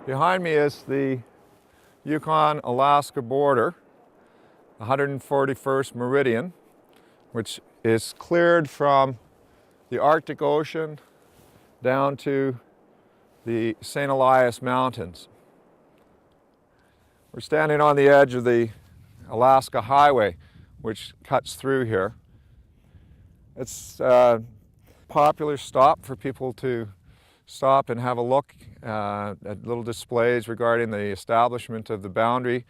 Behind me is the Yukon-Alaska border, 141st meridian, which is cleared from the Arctic Ocean down to the St. Elias Mountains. We're standing on the edge of the Alaska Highway, which cuts through here. It's a popular stop for people to stop and have a look at little displays regarding the establishment of the boundary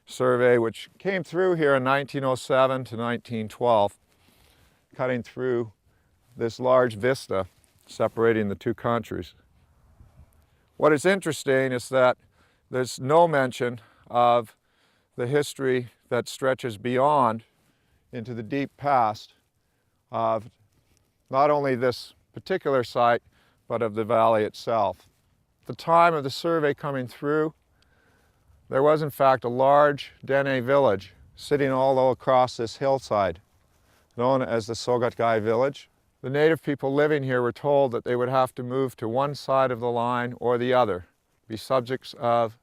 survey, which came through here in 1907 to 1912, cutting through this large vista separating the two countries. What is interesting is that there's no mention of the history that stretches beyond into the deep past of not only this particular site, but of the valley itself. At the time of the survey coming through, there was in fact a large Dene village sitting all across this hillside, known as the Sogatgai village. The native people living here were told that they would have to move to one side of the line or the other, be subjects of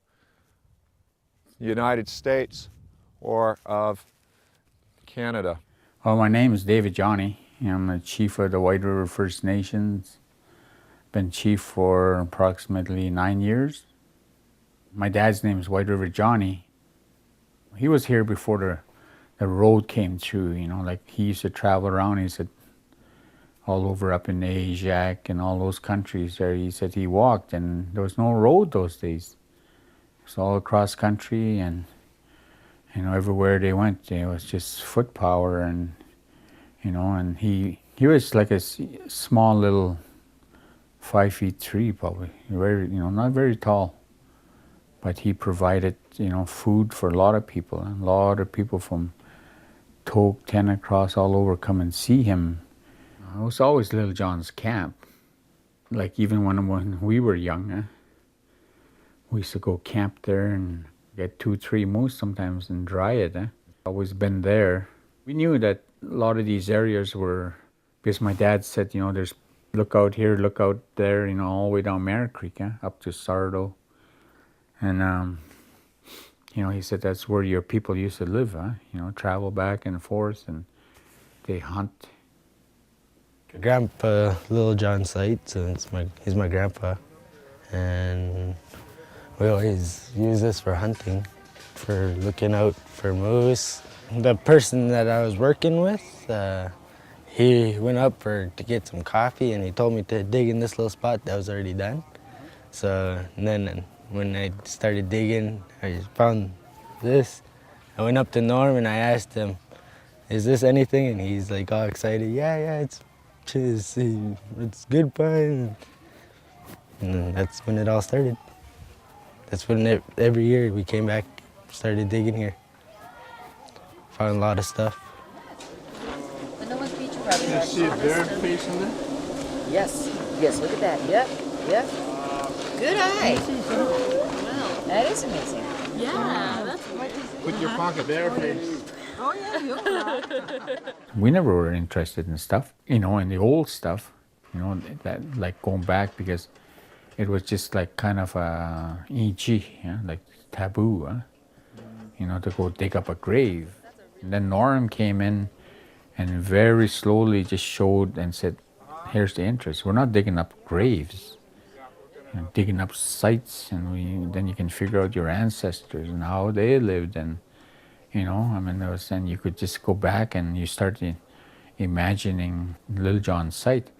the United States or of Canada. Well, my name is David Johnny. I'm the chief of the White River First Nations. Been chief for approximately 9 years. My dad's name is White River Johnny. He was here before the road came through, you know, like he used to travel around. He said all over up in Asia and all those countries there. He said he walked and there was no road those days. It was all across country, and you know, everywhere they went, it was just foot power, and you know, and he was like a small little 5'3" probably, very, you know, not very tall, but he provided, you know, food for a lot of people, and a lot of people from Tok, Tenacross, all over come and see him. It was always Little John's camp. Like even when we were young, we used to go camp there and get 2-3 moose sometimes and dry it. Always been there. We knew that a lot of these areas were, because my dad said, you know, there's look out here, look out there, you know, all the way down Beaver Creek, up to Sardo. And, you know, he said that's where your people used to live, you know, travel back and forth, and they hunt. Grandpa Little John site, so he's my grandpa, and we always use this for hunting, for looking out for moose. The person that I was working with, he went up to get some coffee, and he told me to dig in this little spot that was already done. So and then when I started digging, I found this. I went up to Norm and I asked him, "Is this anything?" And he's like all excited, yeah, it's good fun. And that's when it all started. That's when every year we came back, started digging here. Found a lot of stuff. You see a bear face in there? Yes, look at that. Yep. Good eye. Wow, that is amazing. Yeah, that's amazing. Put your pocket bear face. Oh yeah, We never were interested in stuff, you know, in the old stuff, you know, that like going back, because it was just like kind of a EG, like taboo, you know, to go dig up a grave. And then Norm came in and very slowly just showed and said, here's the interest. We're not digging up graves, you know, digging up sites, and then you can figure out your ancestors and how they lived, and you know, I mean, and you could just go back and you start imagining Little John's site.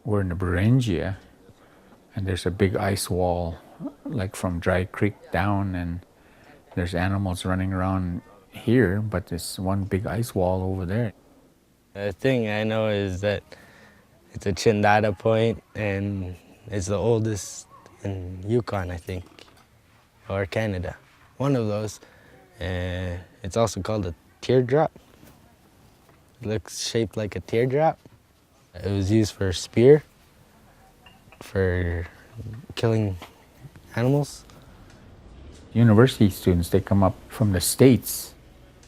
We're in the Beringia, and there's a big ice wall, like from Dry Creek down, and there's animals running around here, but there's one big ice wall over there. The thing I know is that it's a Chindata point, and it's the oldest in Yukon, I think, or Canada. One of those. It's also called a teardrop. It looks shaped like a teardrop. It was used for spear, for killing animals. University students, they come up from the States.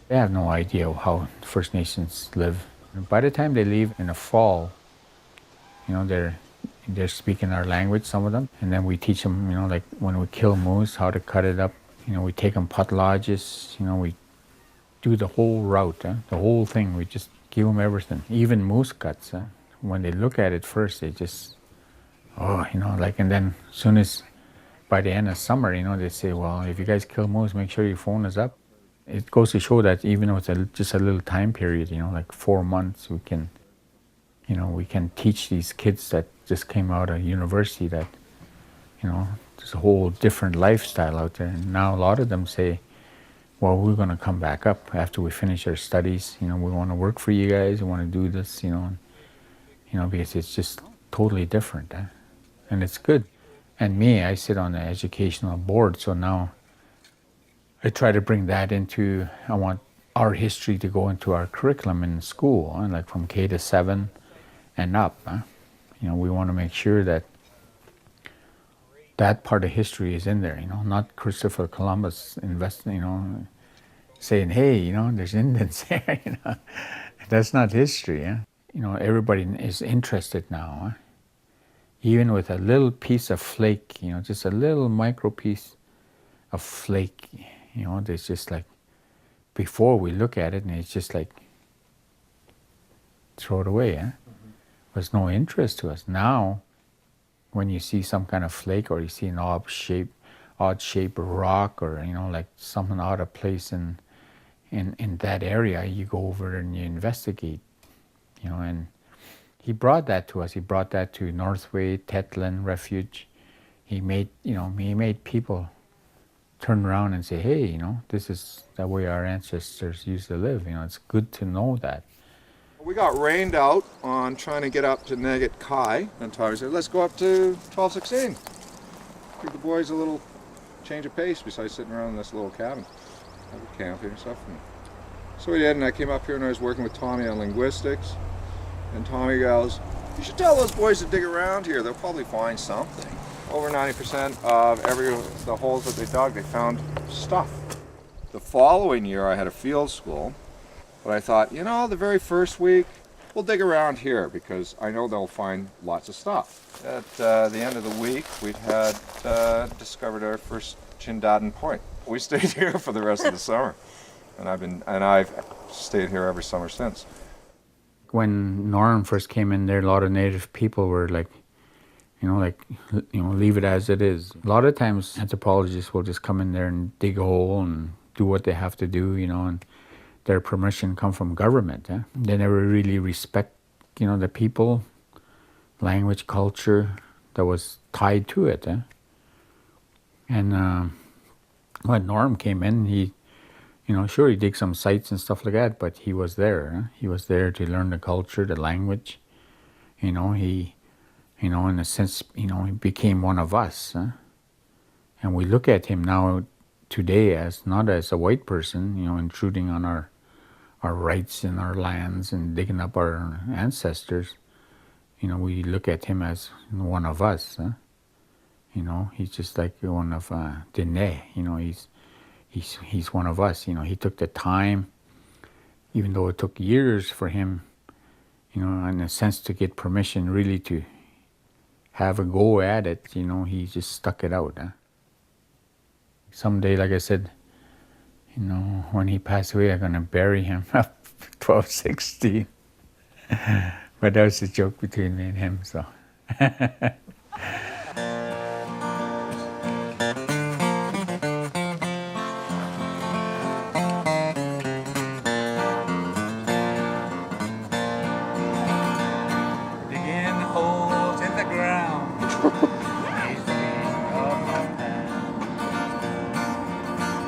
They have no idea how First Nations live. And by the time they leave in the fall, you know, they're They're speaking our language, some of them. And then we teach them, like when we kill moose, how to cut it up. We take them pot lodges, we do the whole route, the whole thing. We just give them everything, even moose cuts. When they look at it first, they just, and then as soon as by the end of summer, they say, well, if you guys kill moose, make sure your phone is up. It goes to show that even with just a little time period, like 4 months, we can teach these kids that just came out of university that, there's a whole different lifestyle out there. And now a lot of them say, well, we're going to come back up after we finish our studies. We want to work for you guys. We want to do this, because it's just totally different. And it's good. And me, I sit on the educational board, so now I try to bring that into, I want our history to go into our curriculum in school, like from K to 7 and up. We want to make sure that that part of history is in there, not Christopher Columbus saying, hey, there's Indians there, That's not history, Everybody is interested now, Even with a little piece of flake, just a little micro piece of flake, there's just like, before we look at it and it's just like, throw it away, There's no interest to us. Now, when you see some kind of flake or you see an odd shape rock or, like something out of place in that area, you go over and you investigate, and he brought that to us. He brought that to Northway, Tetlin Refuge. He made people turn around and say, hey, this is the way our ancestors used to live. It's good to know that. We got rained out on trying to get up to Negat Kai, and Tyler said, let's go up to 1216. Give the boys a little change of pace besides sitting around in this little cabin. Have a camping and stuff. And so we did, and I came up here and I was working with Tommy on linguistics. And Tommy goes, you should tell those boys to dig around here. They'll probably find something. Over 90% of the holes that they dug, they found stuff. The following year I had a field school. But I thought, the very first week, we'll dig around here because I know they'll find lots of stuff. At the end of the week, we had discovered our first Chindaden Point. We stayed here for the rest of the summer, and I've stayed here every summer since. When Norm first came in there, a lot of Native people were like, leave it as it is. A lot of times, anthropologists will just come in there and dig a hole and do what they have to do, and their permission come from government. They never really respect, the people, language, culture that was tied to it. And when Norm came in, he, sure, he did some sites and stuff like that, but he was there. He was there to learn the culture, the language. He, in a sense, he became one of us. And we look at him now today as not as a white person, intruding on our rights and our lands and digging up our ancestors. We look at him as one of us. He's just like one of Dene. He's one of us. He took the time, even though it took years for him, in a sense, to get permission really to have a go at it. He just stuck it out. Someday, like I said, when he passed away, I'm going to bury him up 1216. But that was a joke between me and him, so. Digging holes in the ground.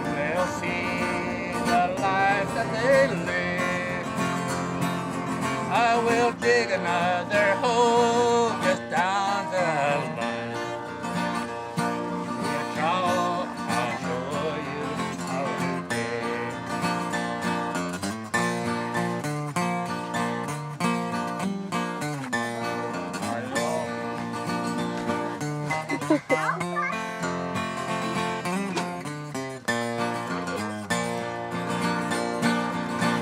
They'll see the life that they live. I will dig another hole just down the line. Yes, I'll show you how to dig.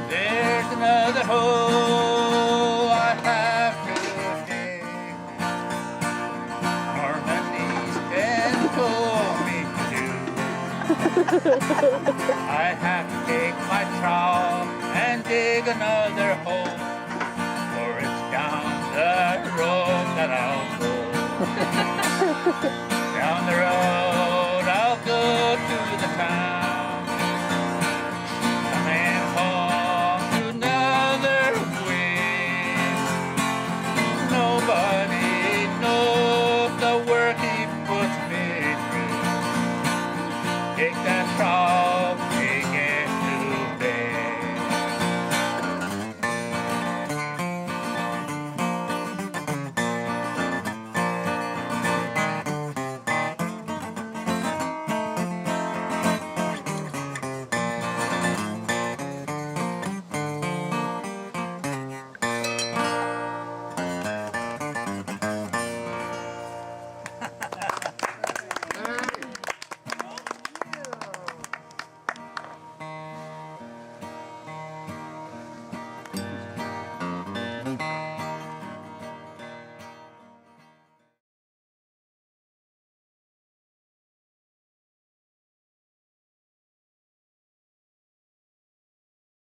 There's another hole I have to dig. told me to do. I have to take my trowel and dig another hole, for it's down the road that I'll go.